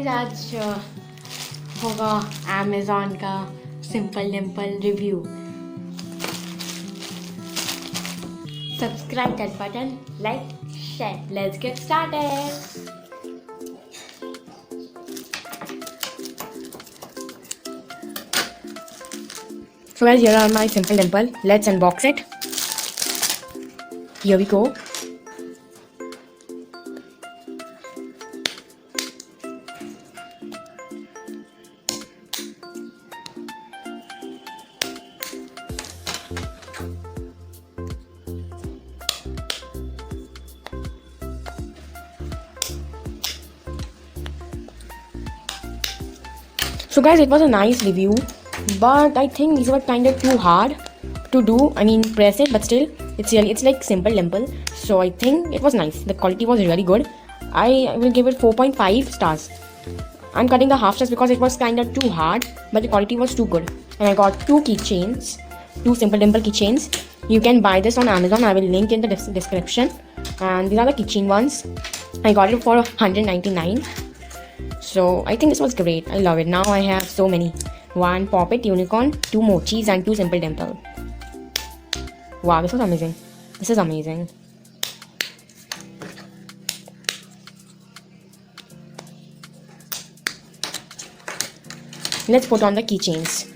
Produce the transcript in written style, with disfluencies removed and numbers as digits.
Guys आज होगा Amazon का simple Dimple review. Subscribe that button, like, share. Let's get started. So guys, here are my simple dimple. Let's unbox it. Here we go. So guys, it was a nice review, but I think these were kind of too hard to do. I mean, press it, but still, it's like simple dimple. So I think it was nice. The quality was really good. I will give it 4.5 stars. I'm cutting the half stars because it was kind of too hard, but the quality was too good. And I got two keychains, two simple dimple keychains. You can buy this on Amazon. I will link in the description. And these are the keychain ones. I got it for 199. So I think this was great. I love it. Now I have so many. One Poppet Unicorn, two Mochis and two Simple Dimple. Wow, this was amazing. This is amazing. Let's put on the keychains.